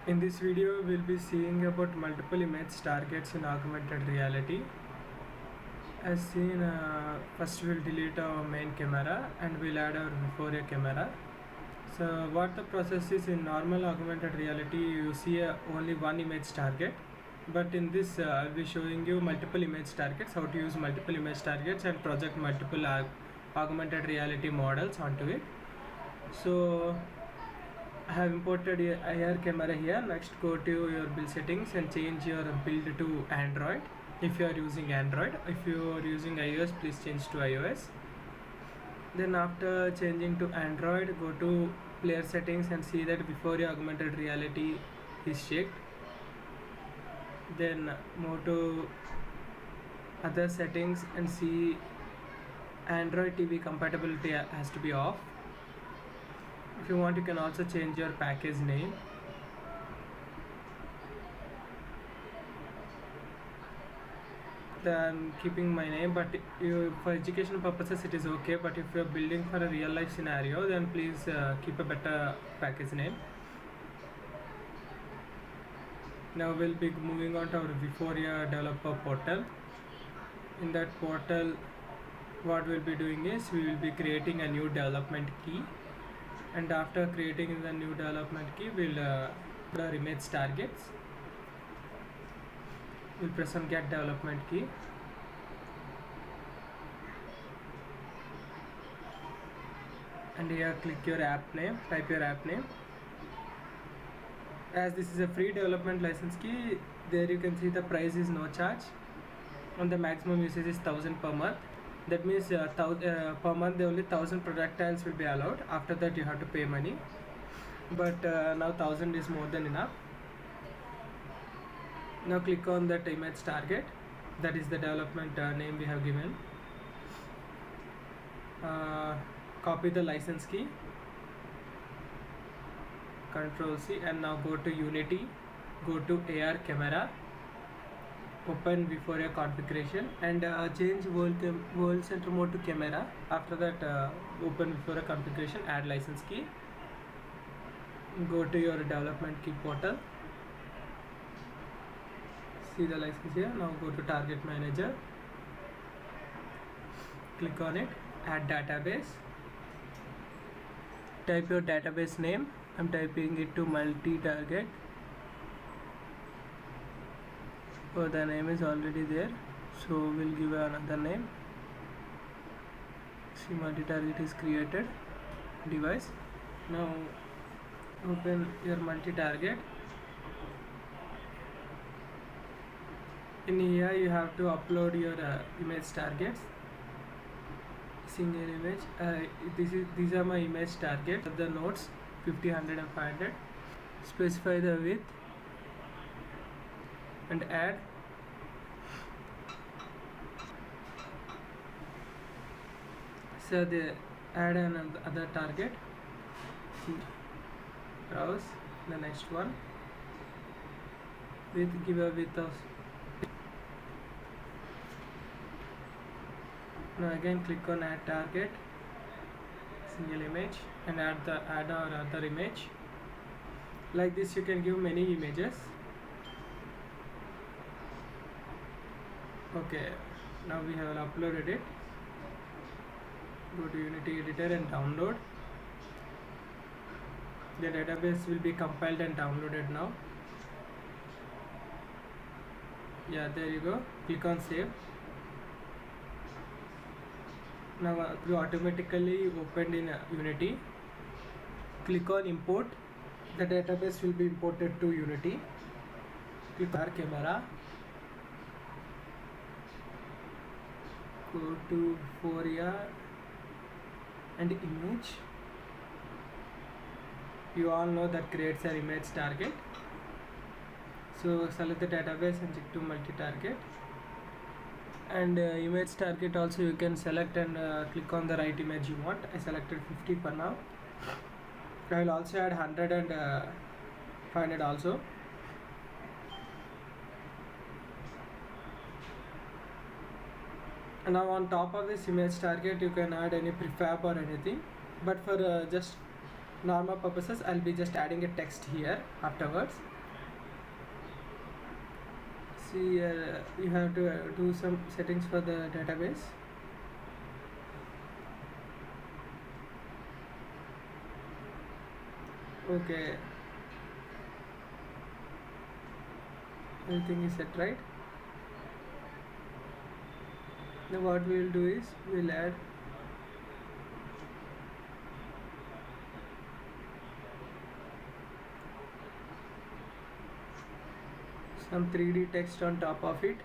In this video, we'll be seeing about multiple image targets in augmented reality. As seen, first we'll delete our main camera and we'll add our before a camera. So what the process is, in normal augmented reality, you see only one image target. But in this, I'll be showing you multiple image targets, how to use multiple image targets and project multiple augmented reality models onto it. So I have imported a IR camera here. Next, go to your build settings and change your build to Android if you are using Android. If you are using iOS, please change to iOS. Then after changing to Android, go to player settings and see that before your augmented reality is checked. Then move to other settings and see Android TV compatibility has to be off. If you want, you can also change your package name. I'm keeping my name, but for educational purposes it is okay, but if you're building for a real life scenario, then please keep a better package name. Now we'll be moving on to our Vuforia developer portal. In that portal, what we'll be doing is we will be creating a new development key, and after creating the new development key, we'll put our image targets. We'll press on get development key. And here click your app name, type your app name. As this is a free development license key, there you can see the price is no charge and the maximum usage is 1000 per month. That means per month only 1000 projectiles will be allowed. After that you have to pay money, but now 1000 is more than enough. Now click on that image target, that is the development name we have given. Copy the license key, Ctrl C, and now go to Unity, go to AR camera, open before a configuration and change world center mode to camera. After that open before a configuration, add license key, go to your development key portal, see the license here. Now go to target manager, click on it, add database, type your database name. I'm typing it to multi-target. Oh, the name is already there, so we'll give another name. See, multi-target is created device. Now open your multi-target. In here you have to upload your image targets, single image. These are my image targets. The nodes 50, 100 and 500. Specify the width and add. So they add another target. Browse the next one. Give a width of. Now again click on add target, single image, and add our other image. Like this you can give many images. Okay, now we have uploaded it. Go to Unity editor and download. The database will be compiled and downloaded now. Yeah, there you go. Click on save. Now you automatically opened in Unity. Click on import. The database will be imported to Unity. Click on camera. Go to Vuforia and image. You all know that creates an image target. So select the database and check to multi-target. And image target also you can select and click on the right image you want. I selected 50 for now. I will also add 100 and 500 also. And now on top of this image target you can add any prefab or anything, but for just normal purposes I'll be just adding a text here afterwards. see you have to do some settings for the database. Okay, everything is set, right? Now what we will do is we'll add some 3D text on top of it.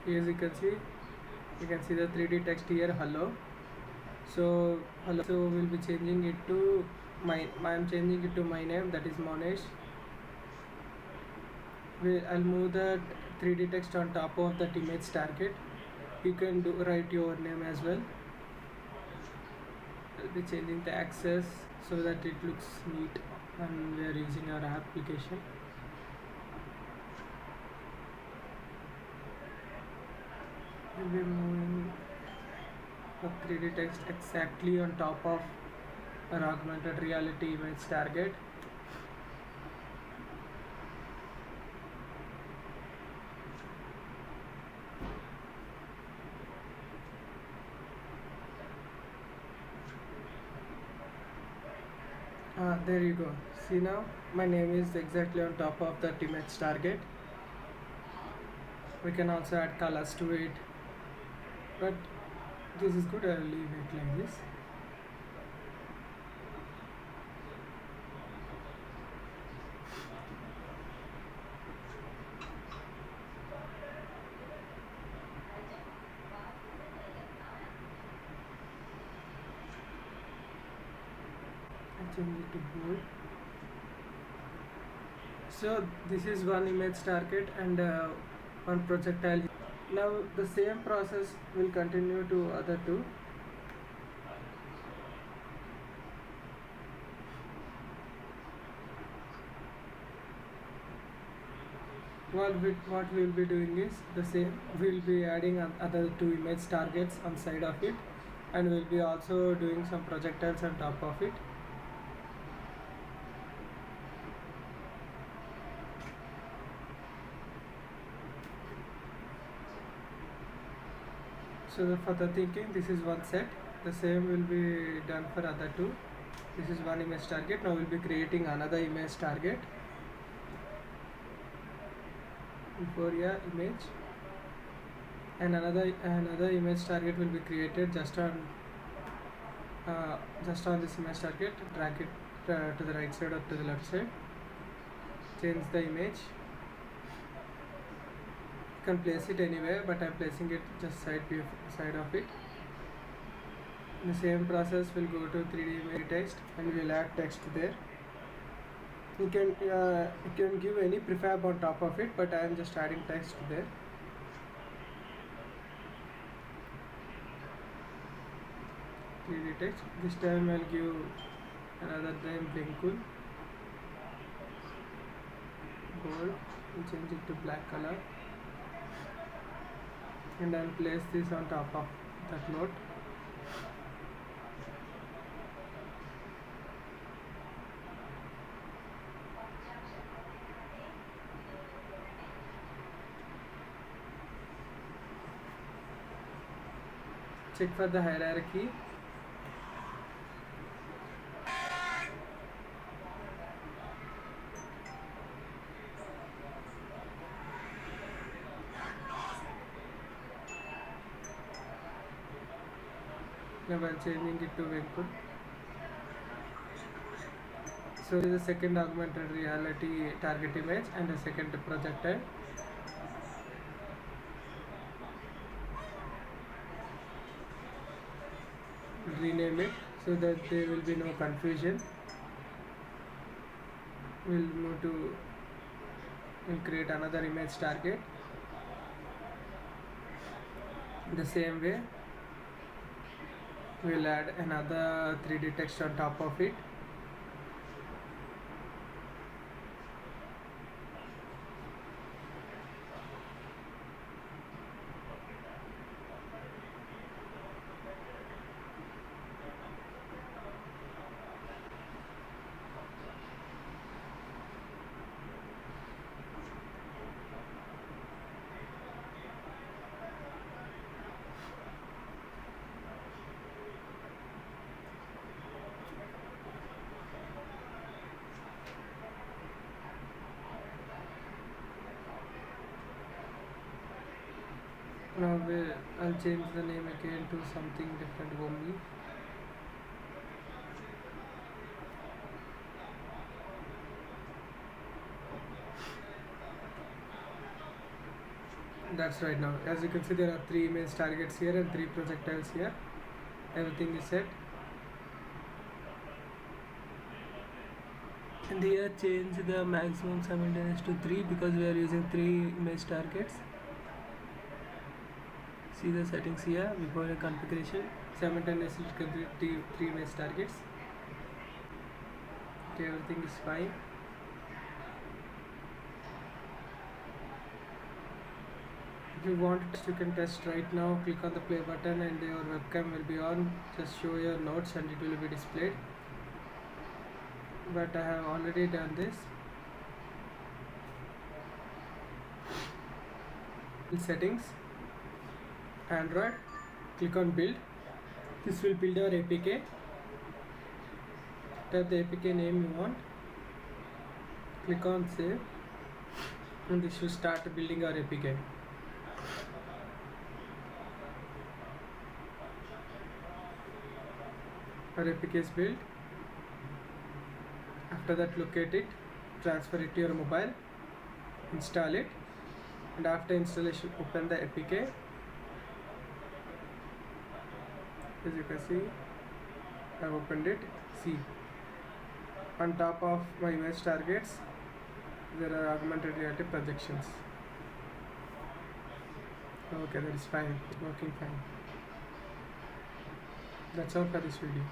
Here you can see the 3D text here, hello. So hello, so we'll be changing it to I'm changing it to my name, that is Monesh. I'll move the 3D text on top of that image target. You can write your name as well. I'll be changing the access so that it looks neat and we are using our application. We'll be moving the 3D text exactly on top of our augmented reality image target. There you go. See, now my name is exactly on top of that image target. We can also add colors to it, but this is good. I'll leave it like this. I change it to bold. So this is one image target and one projectile. Now the same process will continue to other two. What we will be doing is the same. We will be adding other two image targets on side of it, and we'll be also doing some projectiles on top of it. So for the thinking, this is one set. The same will be done for other two. This is one image target. Now we'll be creating another image target. Euphoria image, and another image target will be created just on this image target. Drag it to the right side or to the left side. Change the image. You can place it anywhere, but I'm placing it just side of it. In the same process, we'll go to 3D image text and we'll add text there. You can give any prefab on top of it, but I am just adding text there. Text. This time I'll give another name, Venkul. Bold. We'll change it to black color, and I'll place this on top of that note. Check for the hierarchy. Now I'm changing it to Venkul. So this is the second augmented reality target image and the second projectile. Rename it so that there will be no confusion. We'll create another image target. The same way, we'll add another 3D text on top of it. Now I'll change the name again to something different only. That's right. Now as you can see, there are 3 image targets here and 3 projectiles here. Everything is set. And here change the maximum simultaneous to 3 because we are using 3 image targets. See the settings here before the configuration. Simultaneously complete 3 image targets. Okay, everything is fine. If you want, you can test right now. Click on the play button and your webcam will be on. Just show your notes and it will be displayed. But I have already done this. Settings, Android, click on build. This will build our APK. Type the APK name you want. Click on save and this will start building our APK. Our APK is built. After that, locate it, transfer it to your mobile, install it, and after installation open the APK. As you can see, I have opened it. See, on top of my image targets there are augmented reality projections. Okay, that is fine, working fine. That's all for this video.